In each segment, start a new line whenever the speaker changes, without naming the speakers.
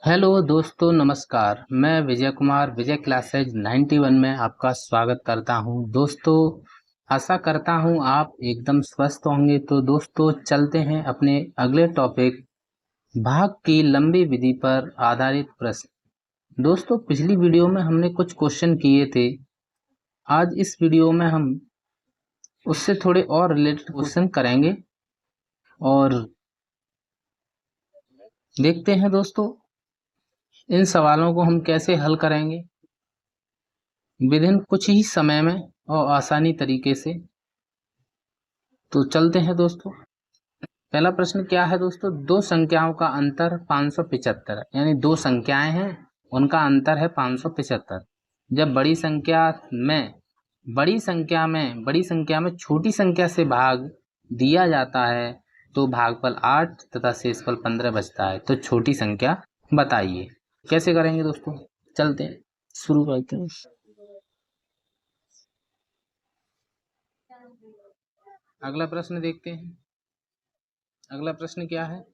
Hello दोस्तों, नमस्कार। मैं विजय कुमार विजय क्लासेज 91 में आपका स्वागत करता हूं। दोस्तों, आशा करता हूं आप एकदम स्वस्थ होंगे। तो दोस्तों, चलते हैं अपने अगले टॉपिक, भाग की लंबी विधि पर आधारित प्रश्न। दोस्तों, पिछली वीडियो में हमने कुछ क्वेश्चन किए थे। आज इस वीडियो में हम उससे थोड़े और रिलेटेड क्वेश्चन करेंगे और देखते हैं दोस्तों इन सवालों को हम कैसे हल करेंगे विदिन कुछ ही समय में और आसानी तरीके से। तो चलते हैं दोस्तों। पहला प्रश्न क्या है दोस्तों? दो संख्याओं का अंतर 575, यानी दो संख्याएं हैं, उनका अंतर है 575। जब बड़ी संख्या में छोटी संख्या से भाग दिया जाता है तो भागफल 8 तथा शेषफल 15 बचता है। तो छोटी संख्या बताइए। कैसे करेंगे दोस्तों? चलते हैं, शुरू करते हैं। अगला प्रश्न देखते हैं। अगला प्रश्न क्या है?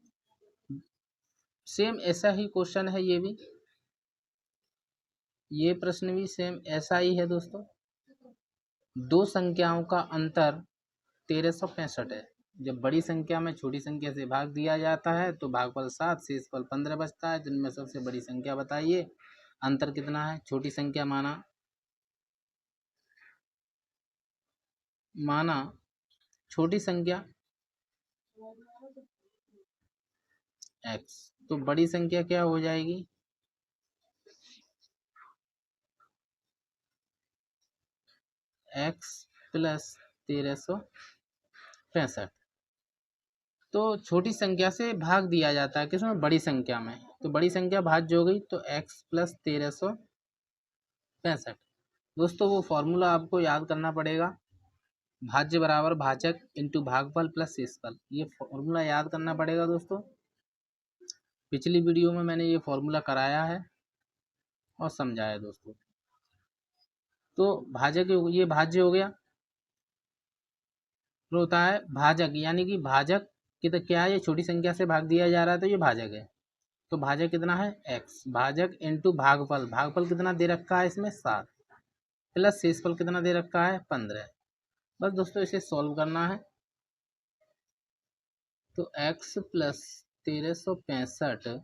सेम ऐसा ही क्वेश्चन है। ये प्रश्न भी सेम ऐसा ही है दोस्तों। दो संख्याओं का अंतर 1365 है। जब बड़ी संख्या में छोटी संख्या से भाग दिया जाता है तो भागफल 7 शेषफल 15 बचता है। जिनमें सबसे बड़ी संख्या बताइए। अंतर कितना है? छोटी संख्या माना छोटी संख्या x, तो बड़ी संख्या क्या हो जाएगी? x plus 1365। तो छोटी संख्या से भाग दिया जाता है किसमें? बड़ी संख्या में। तो बड़ी संख्या भाज्य हो गई, तो x प्लस 1365। दोस्तों, वो फॉर्मूला आपको याद करना पड़ेगा। भाज्य बराबर भाजक इंटू भागफल प्लस शेषफल। ये फॉर्मूला याद करना पड़ेगा दोस्तों। पिछली वीडियो में मैंने ये फॉर्मूला कराया है और समझाया दोस्तों। तो ये भाज्य हो गया। फिर होता है भाजक, यानी कि भाजक कितना क्या है? ये छोटी संख्या से भाग दिया जा रहा है तो ये भाजक है। तो भाजक कितना है? x। भाजक इंटू भागफल, भागफल कितना दे रखा है इसमें? 7, प्लस शेषफल कितना दे रखा है? 15। बस दोस्तों इसे सॉल्व करना है। तो x प्लस 1365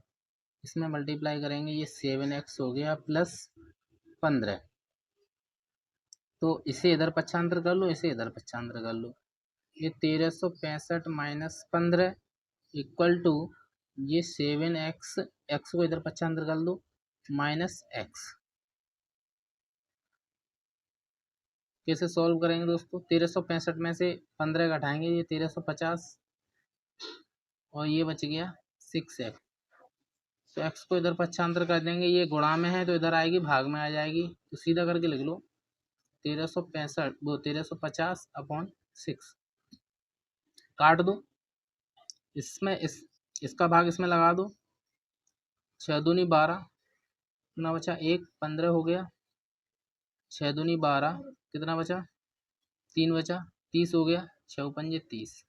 इसमें मल्टीप्लाई करेंगे, ये 7x हो गया प्लस 15। तो इसे इधर पक्षांतर कर लो, इसे इधर पक्षांतर कर लो। ये 1365 माइनस 15 इक्वल टू ये 7x, x को इधर पक्षांतर कर लो, माइनस x। कैसे सॉल्व करेंगे दोस्तों? 1365 में से 15 घटाएंगे, ये 1350 और ये बच गया 6x। तो x को इधर पक्षांतर कर देंगे, ये गुणा में है तो इधर आएगी, भाग में आ जाएगी। तो सीधा करके लिख लो 1350 अपॉन 6। काट दो, इसका भाग इसमें लगा दो। 6 दूनी 12, कितना बचा? 1, 15 हो गया। 6 दूनी 12, कितना बचा? 3 बचा, 30 हो गया। 6 पंजे 30।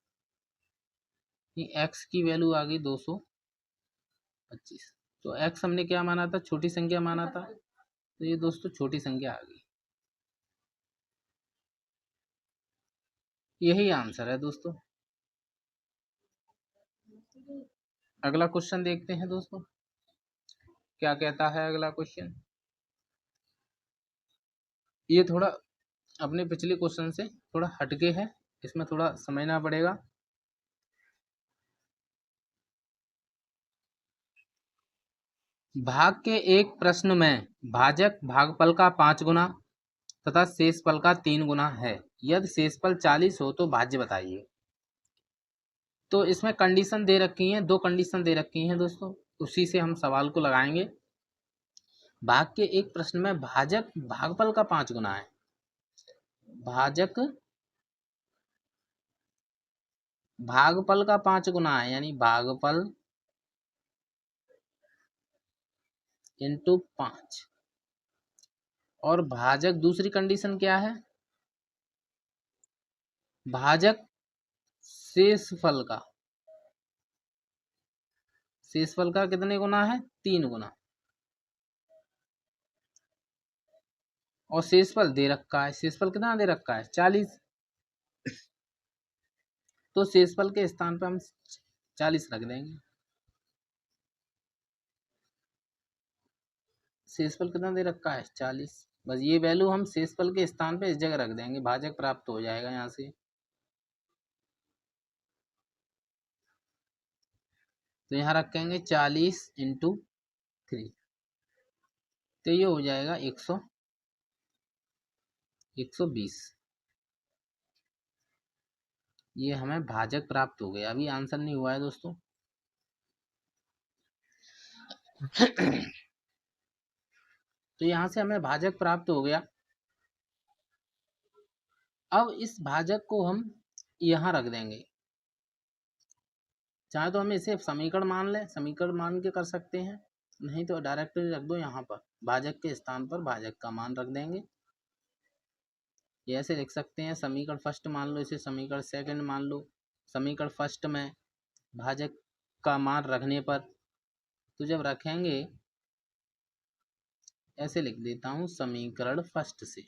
ये x की वैल्यू आ गई 225। तो x हमने क्या माना था? छोटी संख्या माना था। तो ये दोस्तों छोटी संख्या आ गई। यही आंसर है दोस्तों। अगला क्वेश्चन देखते हैं दोस्तों, क्या कहता है अगला क्वेश्चन। ये थोड़ा अपने पिछले क्वेश्चन से थोड़ा हटके है, इसमें थोड़ा समझना पड़ेगा। भाग के एक प्रश्न में भाजक भागफल का 5 गुना तथा शेषफल का 3 गुना है। यदि शेषफल 40 हो तो भाज्य बताइए। तो इसमें कंडीशन दे रखी है, दो कंडीशन दे रखी हैं दोस्तों, उसी से हम सवाल को लगाएंगे। भाग के एक प्रश्न में भाजक भागफल का 5 गुना है। भाजक भागफल का 5 गुना है, यानी भागफल इंटू 5। और भाजक दूसरी कंडीशन क्या है? भाजक शेषफल शेषफल का कितने गुना है? 3 गुना। और शेषफल दे रखा है, शेषफल कितना दे रखा है? 40। तो शेषफल के स्थान पर हम 40 रख देंगे। शेषफल कितना दे रखा है? 40। बस ये वैल्यू हम शेषफल के स्थान पे इस जगह रख देंगे, भाजक प्राप्त हो जाएगा यहाँ से। तो यहाँ रखेंगे 40 × 3, तो ये हो जाएगा 120। ये हमें भाजक प्राप्त हो गया। अभी आंसर नहीं हुआ है दोस्तों। तो यहाँ से हमें भाजक प्राप्त हो गया। अब इस भाजक को हम यहाँ रख देंगे। चाहे तो हम इसे समीकरण मान लें, समीकरण मान के कर सकते हैं, नहीं तो डायरेक्टली रख दो यहाँ पर, भाजक के स्थान पर भाजक का मान रख देंगे। ये ऐसे लिख सकते हैं, समीकरण फर्स्ट मान लो, इसे समीकरण सेकंड मान लो। समीकरण फर्स्ट में भाजक का मान रखने पर, तो जब रखेंगे ऐसे लिख देता हूँ, समीकरण फर्स्ट से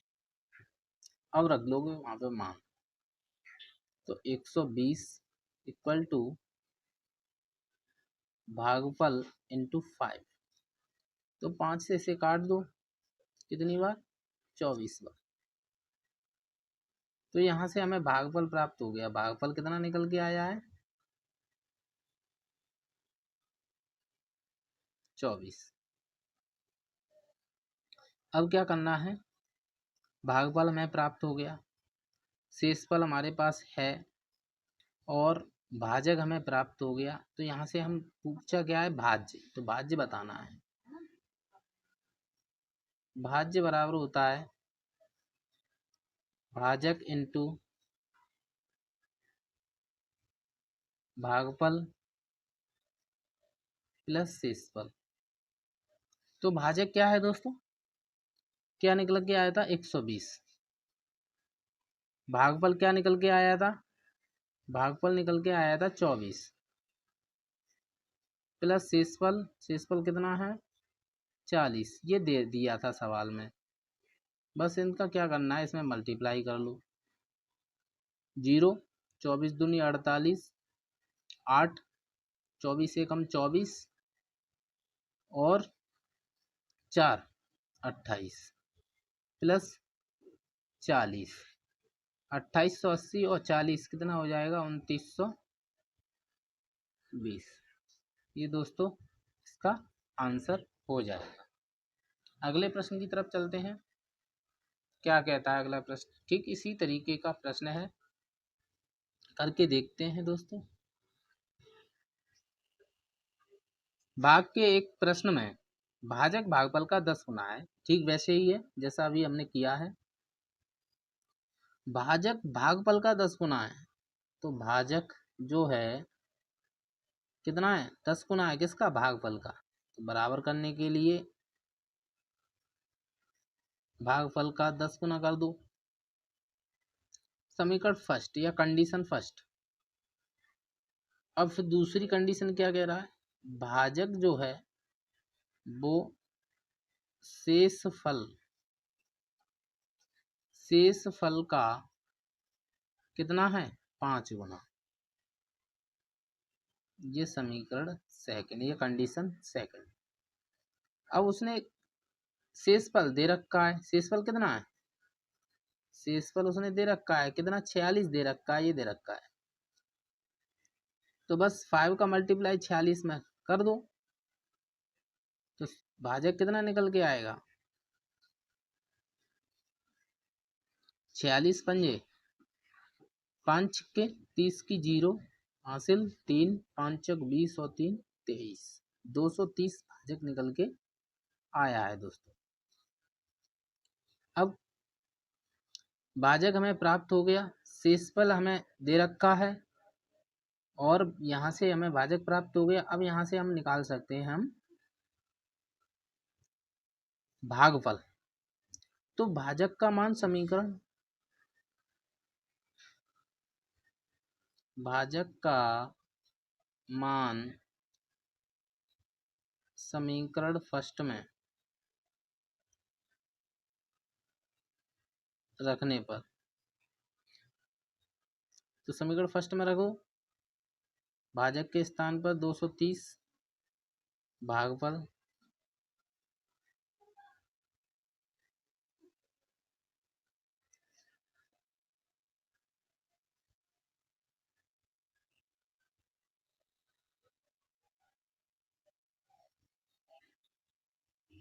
अब रख लोगे वहां पे मान, तो 120 इक्वल टू भागफल × 5। तो 5 से इसे काट दो, कितनी बार? 24 बार। तो यहाँ से हमें भागफल प्राप्त हो गया। भागफल कितना निकल के आया है? 24। अब क्या करना है? भागफल हमें प्राप्त हो गया, शेषफल हमारे पास है और भाजक हमें प्राप्त हो गया। तो यहाँ से हम पूछा क्या है? भाज्य। तो भाज्य बताना है। भाज्य बराबर होता है भाजक इंटू भागफल प्लस शेषफल। तो भाजक क्या है दोस्तों? क्या निकल के आया था? 120। भागफल क्या निकल के आया था? भागफल निकल के आया था 24 प्लस शेषफल। शेषफल कितना है? 40। ये दे दिया था सवाल में, बस इनका क्या करना है, इसमें मल्टीप्लाई कर लो। 0, 24 दूनी 48, 8, 24 से कम 24 और 4 28 प्लस 40। 2880 और 40 कितना हो जाएगा? 2920। ये दोस्तों इसका आंसर हो जाएगा। अगले प्रश्न की तरफ चलते हैं। क्या कहता है अगला प्रश्न? ठीक इसी तरीके का प्रश्न है, करके देखते हैं दोस्तों। भाग के एक प्रश्न में भाजक भागफल का 10 गुना है। ठीक वैसे ही है जैसा अभी हमने किया है। भाजक भागफल का 10 गुना है, तो भाजक जो है कितना है? 10 गुना है किसका? भागफल का। तो बराबर करने के लिए भागफल का 10 गुना कर दो। समीकरण फर्स्ट या कंडीशन फर्स्ट। अब फिर दूसरी कंडीशन क्या कह रहा है? भाजक जो है वो शेषफल का कितना है? 5 गुना। ये समीकरण सेकंड, ये कंडीशन सेकंड। अब उसने शेषफल दे रखा है, शेषफल कितना है? शेषफल उसने दे रखा है कितना? 46 दे रखा है, ये दे रखा है। तो बस 5 का मल्टीप्लाई 46 में कर दो, तो भाजक कितना निकल के आएगा? 46 पंजे 5 के 30 की 0 हासिल 3 5 चक 20 और 3 23, 230 भाजक निकल के आया है दोस्तों। अब भाजक हमें प्राप्त हो गया, शेषफल हमें दे रखा है और यहाँ से हमें भाजक प्राप्त हो गया। अब यहाँ से हम निकाल सकते हैं हम भागफल। तो भाजक का मान समीकरण, भाजक का मान समीकरण फर्स्ट में रखने पर, तो समीकरण फर्स्ट में रखो, भाजक के स्थान पर 230 भागफल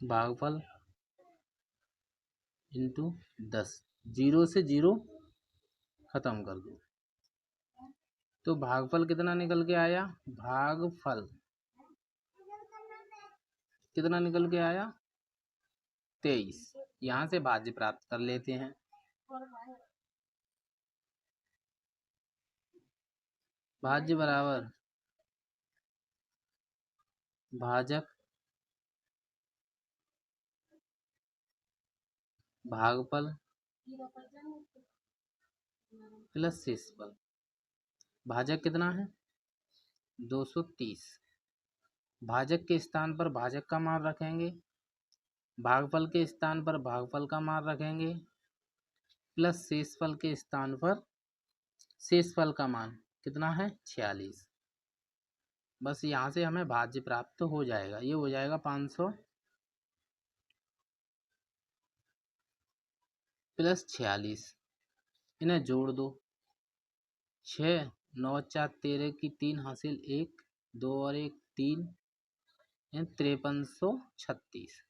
भागफल इंटू 10, 0 से 0 खत्म कर दो। तो भागफल कितना निकल के आया, भागफल कितना निकल के आया, 23। यहाँ से भाज्य प्राप्त कर लेते हैं। भाज्य बराबर भाजक भागफल प्लस शेषफल। भाजक कितना है, 230। भाजक के स्थान पर भाजक का मान रखेंगे, भागफल के स्थान पर भागफल का मान रखेंगे, प्लस शेषफल के स्थान पर शेषफल का मान कितना है, 46। बस यहाँ से हमें भाज्य प्राप्त हो जाएगा। ये हो जाएगा 500 प्लस 46। इन्हें जोड़ दो, 6 9 4 13 की 3 हासिल 1 2 और 1 3, 5336।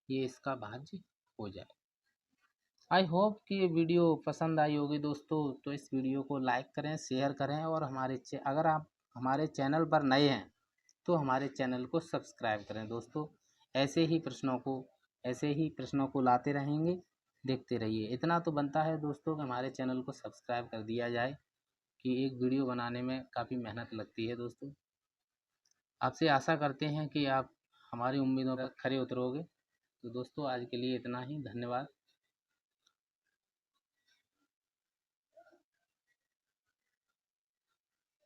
ये इसका भाज्य हो जाए। आई होप कि ये वीडियो पसंद आई होगी दोस्तों। तो इस वीडियो को लाइक करें, शेयर करें, और अगर आप हमारे चैनल पर नए हैं तो हमारे चैनल को सब्सक्राइब करें दोस्तों। ऐसे ही प्रश्नों को लाते रहेंगे, देखते रहिए। इतना तो बनता है दोस्तों कि हमारे चैनल को सब्सक्राइब कर दिया जाए, कि एक वीडियो बनाने में काफ़ी मेहनत लगती है दोस्तों। आपसे आशा करते हैं कि आप हमारी उम्मीदों पर खरे उतरोगे। तो दोस्तों आज के लिए इतना ही, धन्यवाद।